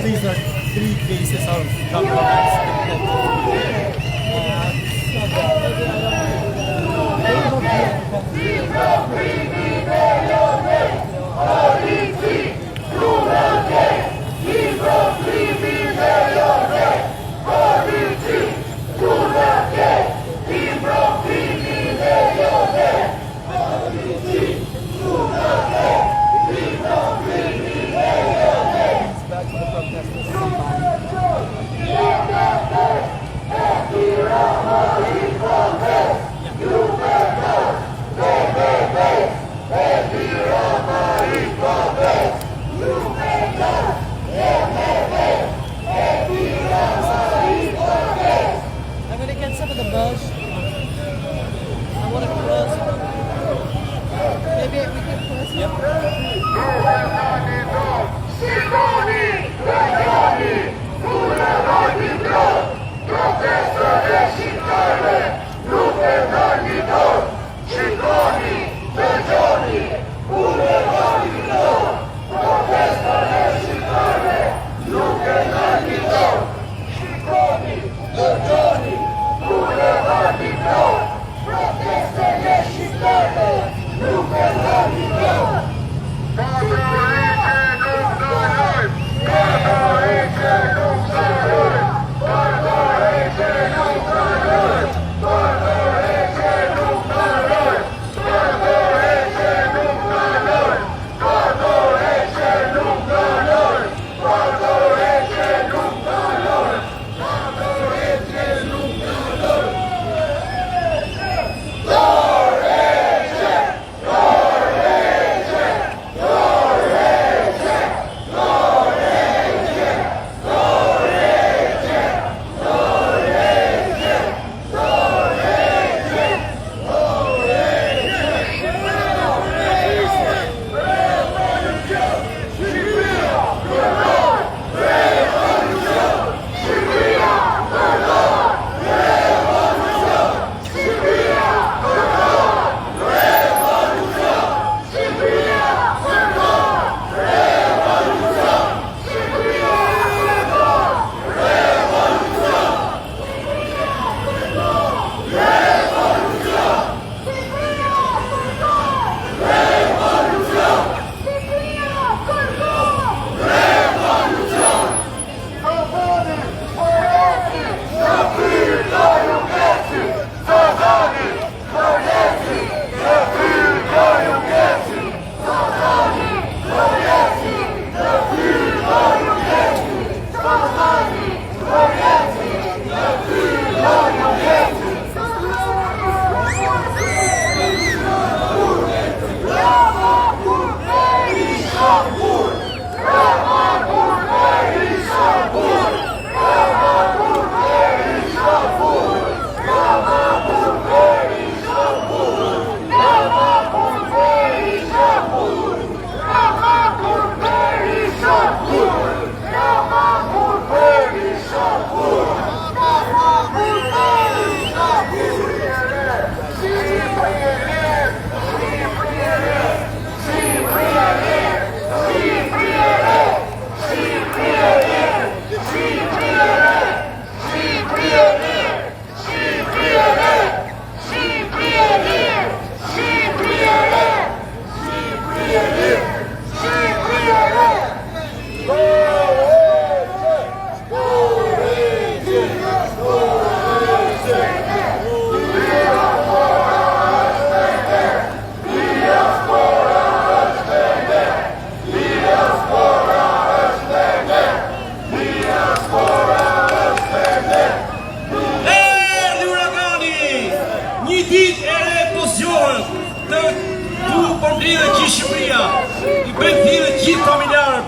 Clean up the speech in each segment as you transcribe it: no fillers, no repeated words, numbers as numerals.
These are 3 cases of You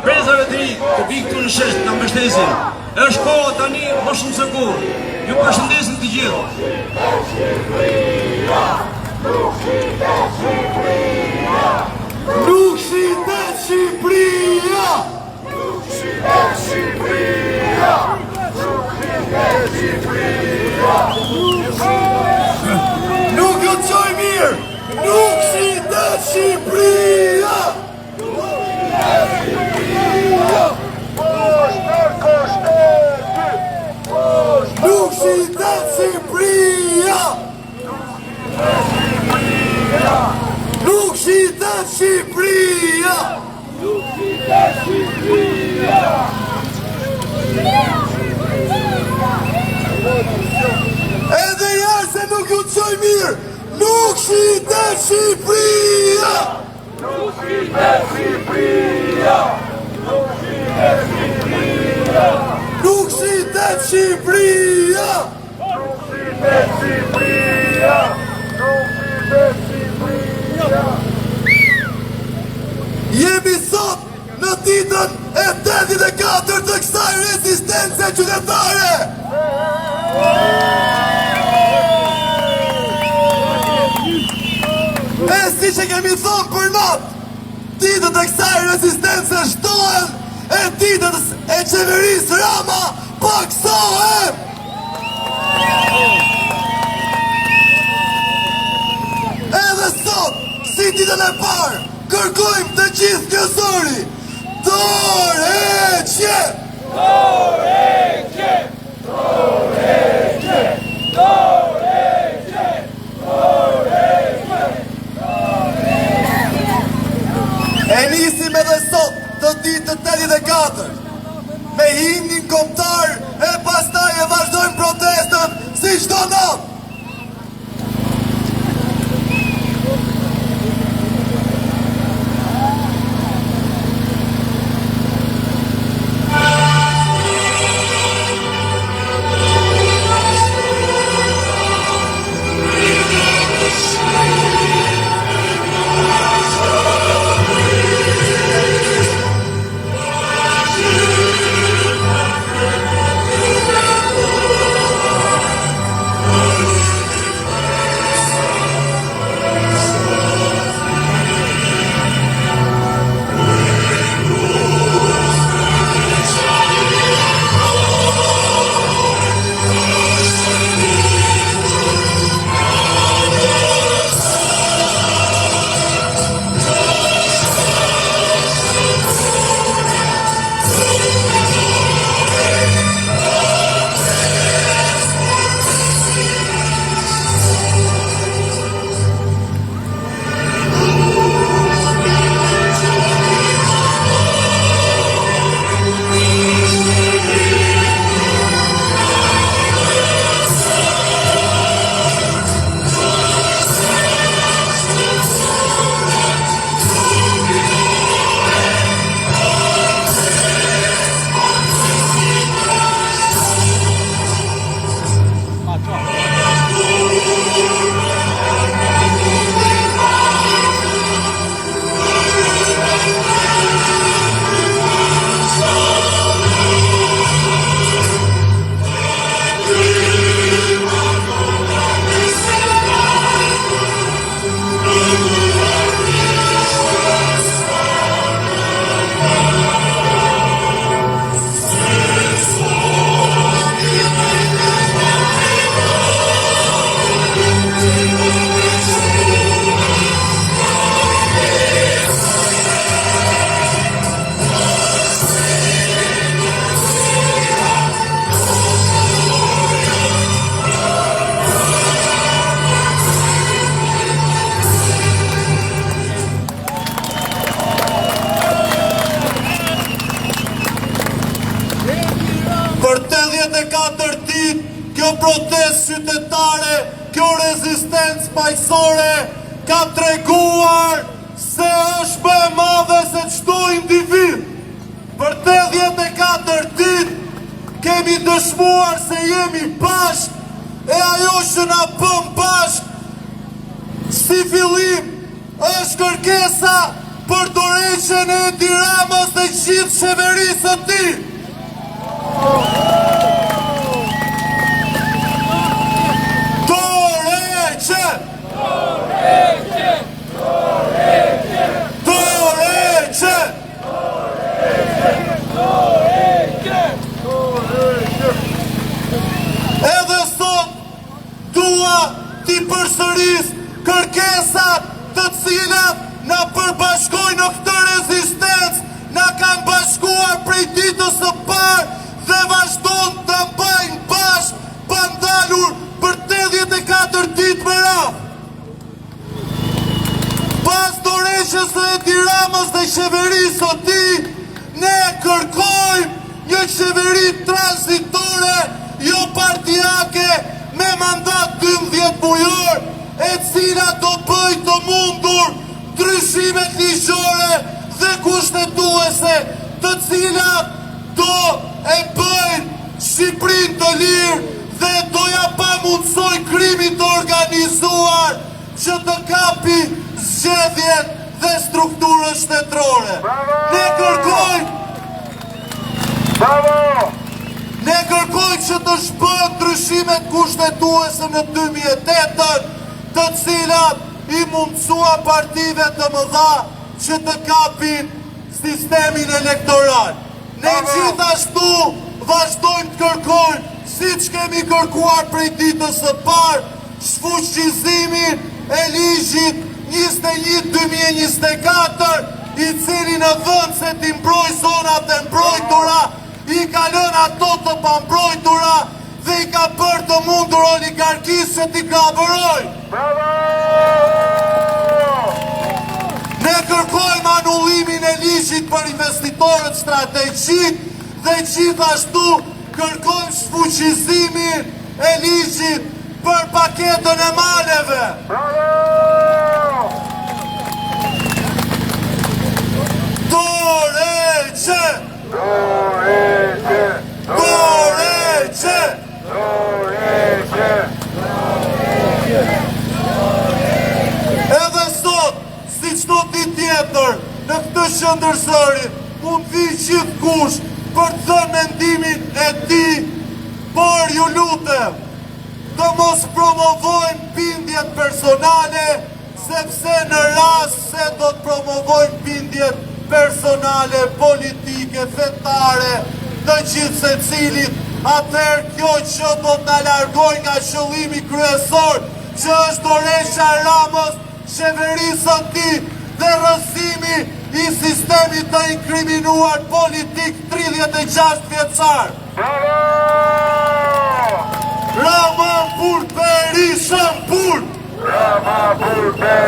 brezave të ri të vi këtu në shesh të mbështesin. Është koha tani më shumë se kur. Ju përshëndesim të gjithë. Nuk shitet Shqipëria! Nuk shitet Shqipëria! Nuk shitet Shqipëria! Nuk jo të qoj mirë! Nuk shitet Shqipëria! Nuk shitet Shqipëria! Nuk shitet Shqipëria! Nuk shitet Shqipëria! Nuk shitet Shqipëria! Edhe jarë se nuk ju të qoj mirë! Nuk shitet Shqipëria! Nuk shitet Shqipëria! Nuk shitet Shqipëria! Nuk shitet Shqipëria! Nuk shitet Shqipëria! Nuk shitet Shqipëria! Jemi sot në ditën e 84 të kësaj rezistence qytetare! E si që kemi thonë për natë, ditët e kësaj rezistence shtohen e ditët e qeverisë Rama paksohen! Edhe sot, si ditën e parë, kërkojmë të gjithë një zëri, dorëheqje! Dorëheqje! Dorëheqje! Dorëheqje! Dorëheqje! E nisim edhe sot të ditë të 84 me himnin kombëtar e pastaj e vazhdojmë protestën si çdo natë. kjo protest qytetare, kjo rezistencë paqësore ka treguar se është më e madhe se çdo individ. Për 84 ditë kemi dëshmuar se jemi bashkë e ajo që na bën bashkë si fillim është kërkesa për dorëheqjen e Edi Ramës dhe gjithë qeverisë së tij. Dorëheqje! Dorëheqje! Dorëheqje! Dorëheqje! Dorëheqje! Dorëheqje! Edhe sot dua t'i përsëris kërkesat të cilat na përbashkojnë në këtë rezistencë, na kanë bashkuar prej ditës së parë dhe vazhdon të mbajnë bashkë pa ndalur për 84 ditë me radhë. Pas dorëheqjes së Edi Ramës dhe qeverisë së tij, ne kërkojmë një qeveri tranzitore, jo partijake, me mandat 12 mujor, e cila do bëj të mundur ndryshimet ligjore dhe kushtetuese, të cilat do e bëjnë Shqipërinë të lirë dhe do ja pamundsoj krimit të organizuar që të kapi zgjedhjet dhe strukturën shtetërore. Ne kërkojmë që të shbëhen ndryshimet kushtetuese në 2008, të cilat i mundsua partive të mëdha që të kapin sistemin elektoral. Ne gjithashtu vazhdojmë të kërkojmë, siç kemi kërkuar prej ditës së parë, shfuqizimin e ligjit 21/2024, i cili në vend se t'i mbroj zonat e mbrojtura, i ka lënë ato të pambrojtura dhe i ka bërë të mundur oligarkisë që t'i krahëbëroj. Ne kërkojmë anullimin e ligjit për investitorët strategjik dhe gjithashtu kërkojmë shfuqizimin e ligjit për paketën e maleve. Dorëheqje! Dorëheqje! Dorëheqje! Dorëheqje! Edhe sot, si çdo ditë tjetër, në këtë qendërsëri, mund vi gjithkush për të thënë mendimin e tij, por ju lutem, të mos promovojnë bindjet personale, sepse në rast se do të promovojnë bindjet personale, politike, fetare, të gjithë secilit, atëherë kjo që do të na largoj nga qëllimi kryesor, që është dorëheqja e Ramës, qeverisë së tij dhe rrësimi i sistemit të inkriminuar politik 36 vjeçar. Rama Burperi Shampur! Rama Burperi!